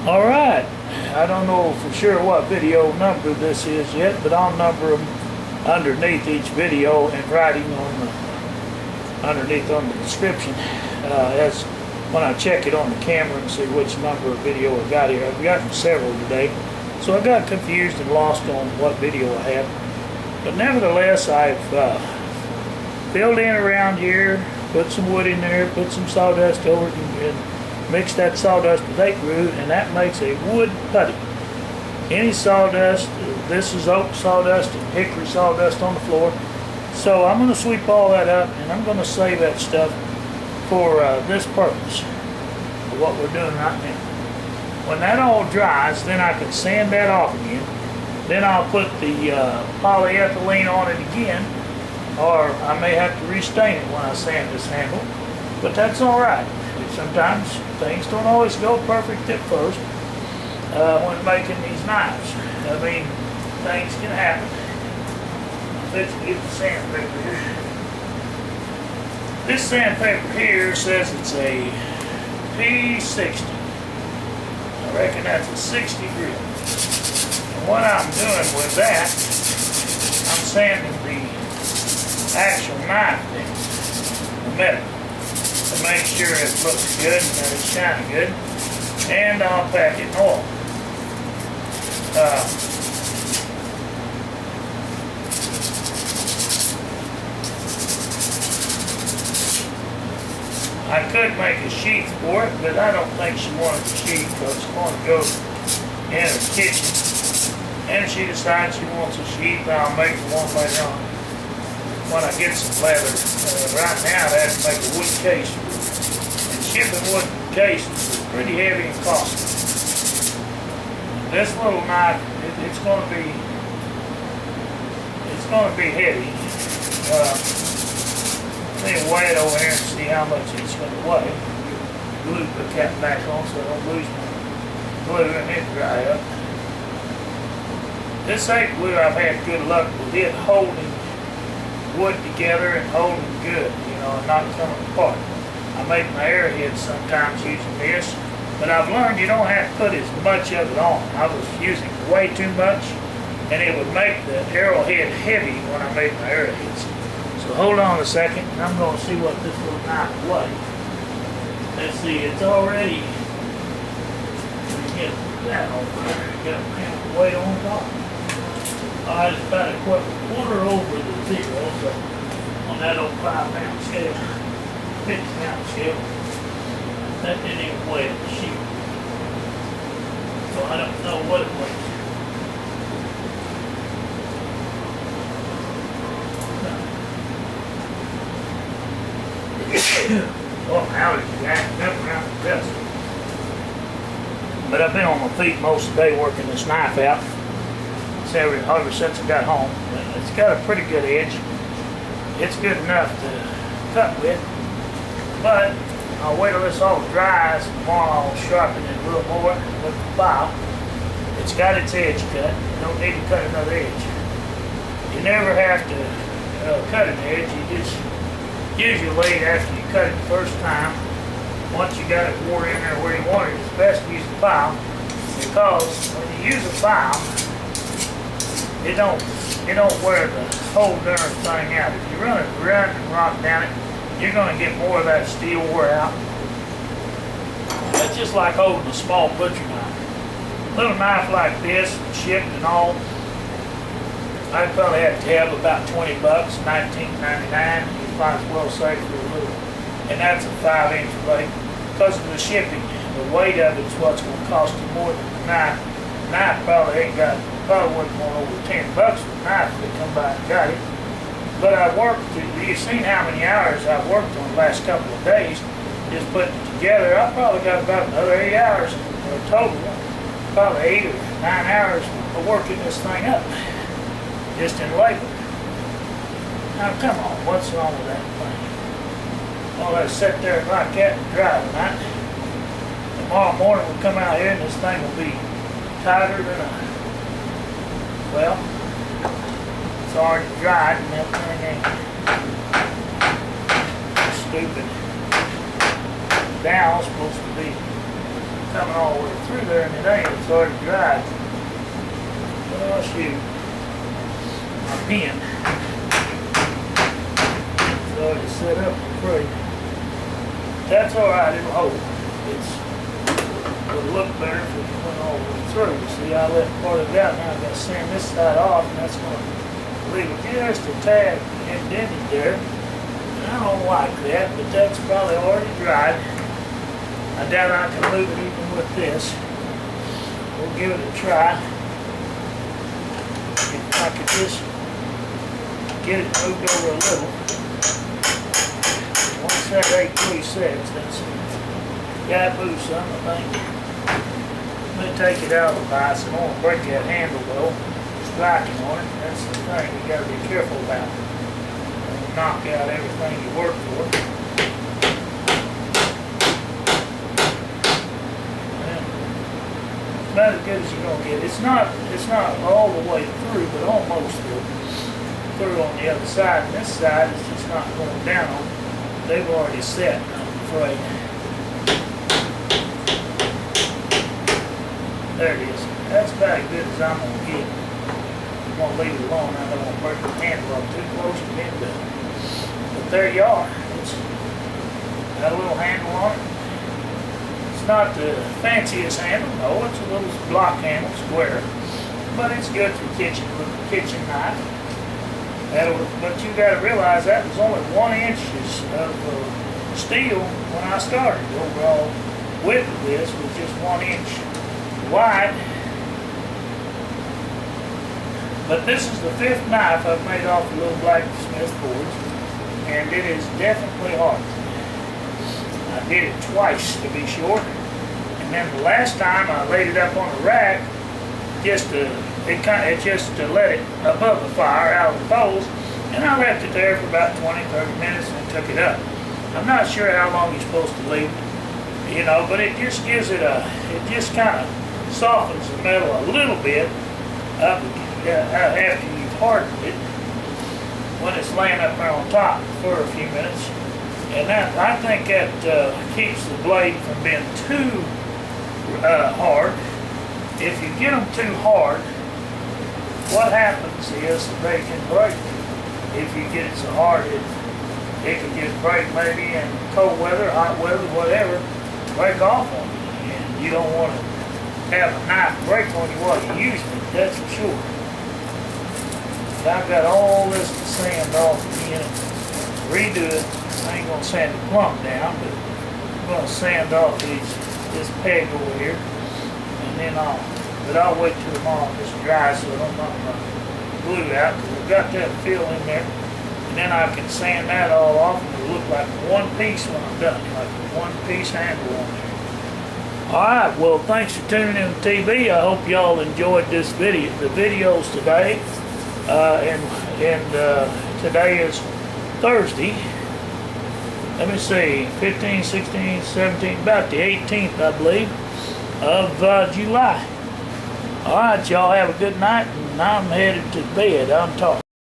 All right. I don't know for sure what video number this is yet, but I'll number them underneath each video in writing on underneath on the description as when I check it on the camera and see which number of video I got here. I've gotten several today, so I got confused and lost on what video I have. But nevertheless, I've filled in around here, put some wood in there, put some sawdust over it, and mix that sawdust with egg root, and that makes a wood putty. Any sawdust, this is oak sawdust and hickory sawdust on the floor. So I'm going to sweep all that up, and I'm going to save that stuff for this purpose, of what we're doing right now. When that all dries, then I can sand that off again. Then I'll put the polyethylene on it again, or I may have to restain it when I sand this handle, but that's all right. Sometimes things don't always go perfect at first when making these knives. I mean, things can happen. Let's get the sandpaper here. This sandpaper here says it's a P60. I reckon that's a 60 grit. And what I'm doing with that, I'm sanding the actual knife thing, the metal, to make sure it looks good and that it's shining good. And I'll pack it in oil. I could make a sheath for it, but I don't think she wanted a sheath because it's going to go in the kitchen. And if she decides she wants a sheath, I'll make one later on when I get some leather. Right now, I have to make a wood case. And shipping wood cases is pretty heavy and costly. This little knife, it's going to be heavy. Let me weigh it over here and see how much it's going to weigh. Glue the cap back on so I don't lose my glue and it dry up. This ain't glue I've had good luck with it holding wood together and holding good, you know, and not coming apart. I make my arrowheads sometimes using this, but I've learned you don't have to put as much of it on. I was using way too much, and it would make the arrowhead heavy when I made my arrowheads. So hold on a second, and I'm going to see what this little knife weighs. Let's see, it's already, let me get that over there, got a pound of weight on top. It's about a quarter over the zero, so on that old 5-pound scale, 50-pound scale, that didn't even weigh at the sheet. So I don't know what it weighs. Oh, now it's acting up around the vessel. But I've been on my feet most of the day working this knife out. Ever since I got home. It's got a pretty good edge. It's good enough to cut with. But I'll wait till this all dries, and tomorrow I'll sharpen it a little more with the file. It's got its edge cut. You don't need to cut another edge. You never have to cut an edge. You just usually after you cut it the first time, once you got it wore in there where you want it, it's best to use the file, because when you use a file, it don't wear the whole darn thing out. If you run it around and rock down it, you're going to get more of that steel wear out. That's just like holding a small butcher knife. A little knife like this, shipped and all, I'd probably have to have about $20, $19.99. You might as well save for a little. And that's a 5-inch blade. Because of the shipping, the weight of it is what's going to cost you more than the knife. The knife probably wasn't more over $10 for the knife if they come by and got it. But I worked, you've seen how many hours I've worked on the last couple of days just putting it together. I probably got about another 8 hours total, probably 8 or 9 hours of working this thing up, just in labor. Now come on, what's wrong with that thing? Well, let's sit there like that and dry tonight. Tomorrow morning we'll come out here and this thing will be tighter than a, well, it's already dried and that thing ain't stupid. Down supposed to be coming all the way through there, and it ain't. It's already dried. Oh shoot, my pen. It's already set up for free. That's all right. It'll hold. It'll look better if it went all the way through. See, I left part of it out. Now I've got to sand this side off, and that's going to leave it just a tad indented there. I don't like that, but that's probably already dried. I doubt I can move it even with this. We'll give it a try. If I could just get it moved over a little. Once that A3 sets, that's got to move some, I think. Let me take it out of the vise. I don't want to break that handle though. Striking on it. That's the thing you got to be careful about. Don't knock out everything you work for. About as good as you're gonna get. It's not all the way through, but almost through on the other side. And this side is just not going down on. They've already set, I'm afraid. There it is. That's about as good as I'm gonna get. I'm gonna leave it alone. I don't want to break the handle up too close to it. But there you are. It's got a little handle on it. Not the fanciest handle, no, it's a little block handle, square, but it's good for kitchen knife. But you got to realize that was only 1 inch of steel when I started. The overall width of this was just 1 inch wide. But this is the 5th knife I've made off the little blacksmith boards, and it is definitely hard. I did it twice to be sure, and then the last time I laid it up on a rack just to let it above the fire out of the coals, and I left it there for about 20-30 minutes and took it up. I'm not sure how long you're supposed to leave it, but it just gives it it just kind of softens the metal a little bit up after you've hardened it when it's laying up there on top for a few minutes. And that, I think that keeps the blade from being too hard. If you get them too hard, what happens is they can break. If you get it so hard, it can just break maybe in cold weather, hot weather, whatever, break off on you. And you don't want to have a knife break on you while you're using it, that's for sure. I've got all this to sand off again and redo it. I ain't gonna sand the plumb down, but I'm gonna sand off this peg over here, and then I'll wait till tomorrow it's dry so I don't knock my glue out, because I've got that fill in there, and then I can sand that all off and it'll look like one piece when I'm done, like a one piece handle on there. Alright, well thanks for tuning in to TV. I hope y'all enjoyed the videos today, and today is Thursday. Let me see, 15, 16, 17, about the 18th, I believe, of July. All right, y'all have a good night, and I'm headed to bed. I'm talking.